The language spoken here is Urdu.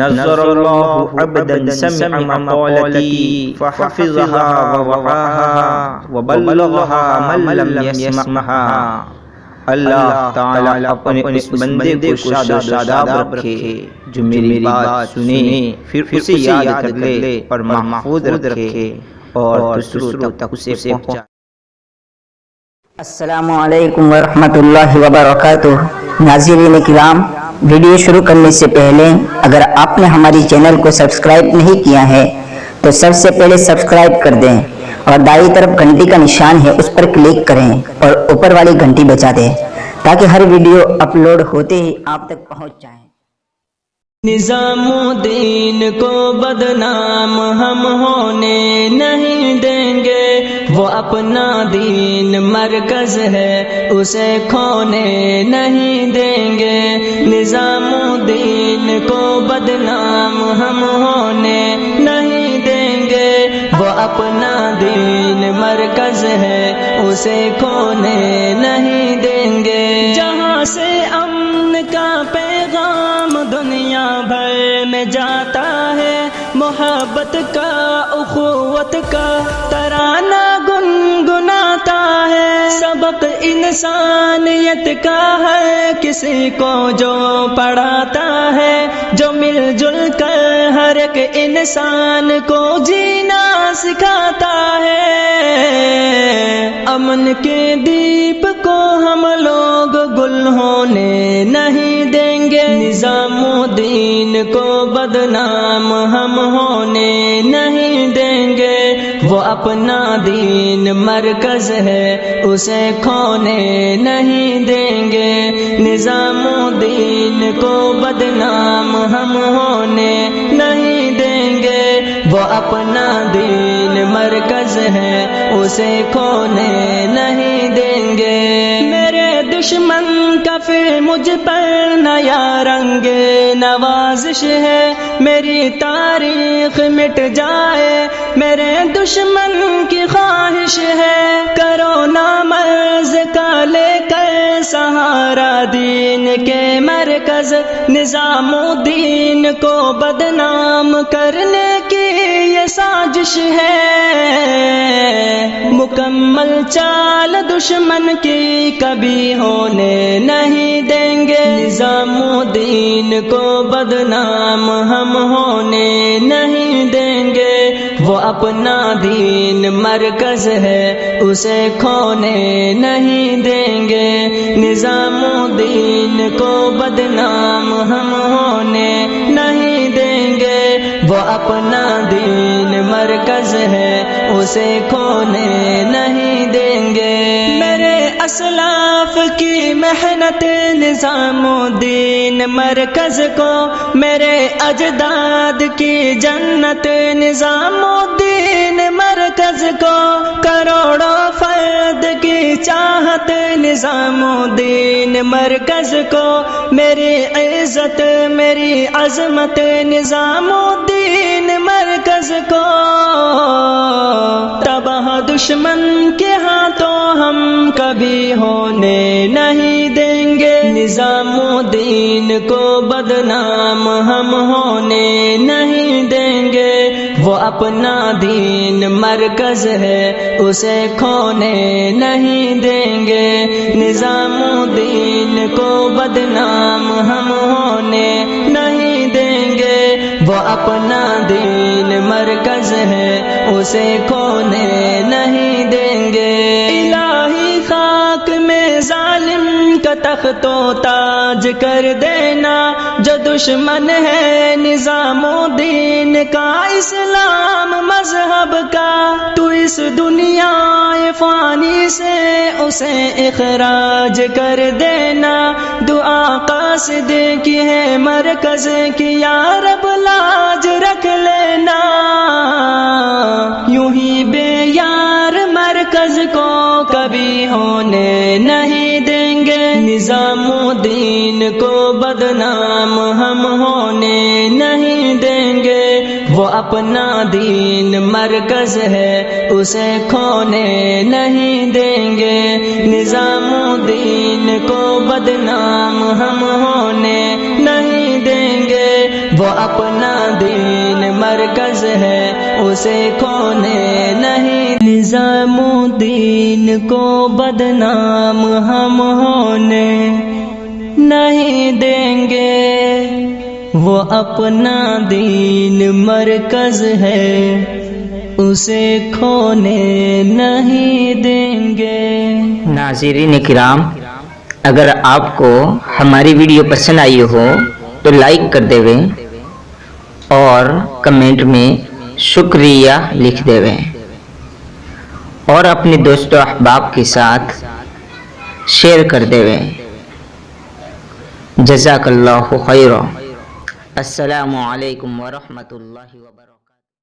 نظر اللہ عبدا سمع مقالتی فحفظها ووعاها وبلغها من لم يسمعها۔ اللہ تعالیٰ اپنے اس بندے کو شاد و شاداب رکھے جو میری بات سنے پھر اسے یاد کر لے اور محفوظ رکھے اور دوسروں تک اسے پہنچائے۔ السلام علیکم ورحمۃ اللہ وبرکاتہ۔ ناظرین کرام، ویڈیو شروع کرنے سے پہلے اگر آپ نے ہماری چینل کو سبسکرائب نہیں کیا ہے تو سب سے پہلے سبسکرائب کر دیں اور دائیں طرف گھنٹی کا نشان ہے اس پر کلک کریں اور اوپر والی گھنٹی بجا دیں تاکہ ہر ویڈیو اپلوڈ ہوتے ہی آپ تک پہنچ جائیں۔ نظام الدین کو بدنام ہم ہونے نہیں دیں گے، وہ اپنا دین مرکز ہے اسے کھونے نہیں دیں گے۔ نظام الدین کو بدنام ہم ہونے نہیں دیں گے، وہ اپنا دین مرکز ہے اسے کھونے نہیں دیں گے۔ جہاں سے امن کا پیغام دنیا بھر میں جاتا ہے، محبت کا اخوت کا ترانہ گنگناتا ہے۔ سبق انسانیت کا ہے کسی کو جو پڑھاتا ہے، جو مل جل کر ہر ایک انسان کو جینا سکھاتا ہے۔ امن کے دیپ کو ہم لوگ گل ہونے نہیں دیں گے، نظام الدین کو بدنام ہم ہونے نہیں دیں گے۔ وہ اپنا دین مرکز ہے اسے کھونے نہیں دیں گے، نظام الدین کو بدنام ہم ہونے نہیں دیں گے۔ وہ اپنا دین مرکز ہے اسے کھونے نہیں دیں گے۔ میرے دشمن کا پھر مجھ پر نیا رنگ نوازش ہے، میری تاریخ مٹ جائے میرے دشمن کی خواہش ہے۔ کرونا مرض کا لے کر سہارا دین کے مرکز، نظام الدین کو بدنام کرنے کی یہ سازش ہے۔ مکمل چال دشمن کی کبھی ہونے نہیں دیں گے، نظام الدین کو بدنام ہم ہونے نہیں دیں گے۔ وہ اپنا دین مرکز ہے اسے کھونے نہیں دیں گے، نظام الدین کو بدنام ہم ہونے نہیں دیں گے۔ وہ اپنا دین مرکز ہے اسے کھونے نہیں دیں گے۔ میرے اسلاف کی محنت نظام الدین مرکز کو، میرے اجداد کی جنت نظام الدین مرکز کو، کروڑوں فرد کی چاہت نظام الدین مرکز کو، میری عزت میری عظمت نظام الدین مرکز کو۔ تباہ دشمن کے ہاتھوں ہم کبھی ہونے نہیں دیں گے، نظام الدین کو بدنام ہم ہونے نہیں دیں گے۔ وہ اپنا دین مرکز ہے اسے کھونے نہیں دیں گے، نظام الدین کو بدنام ہم ہونے نہیں دیں گے۔ وہ اپنا دین مرکز ہے اسے کھونے نہیں دیں گے۔ الہی خاک میں ظالم کا تخت و تاج کر دینا، جو دشمن ہے نظام الدین کا اسلام مذہب کا، تو اس دنیا فانی سے اسے اخراج کر دینا۔ دعا قاصد کی ہے مرکز کی، یا رب لاج رکھ لینا۔ یوں ہی بے یار مرکز کو کبھی ہونے نہیں دیں گے، نظام الدین کو بدنام ہم ہونے نہیں دیں گے۔ وہ اپنا دین مرکز ہے اسے کھونے نہیں دیں گے، نظام الدین کو بدنام ہم ہونے نہیں دیں گے۔ وہ اپنا دین مرکز ہے اسے کھونے نہیں، نظام الدین کو بدنام ہم ہونے نہیں دیں گے، وہ اپنا دین مرکز ہے اسے کھونے نہیں دیں گے۔ ناظرین کرام، اگر آپ کو ہماری ویڈیو پسند آئی ہو تو لائک کر دیویں اور کمنٹ میں شکریہ لکھ دیویں اور اپنے دوستو احباب کے ساتھ شیئر کر دیویں۔ جزاک اللہ خیرا۔ السلام علیکم ورحمۃ اللہ وبرکاتہ۔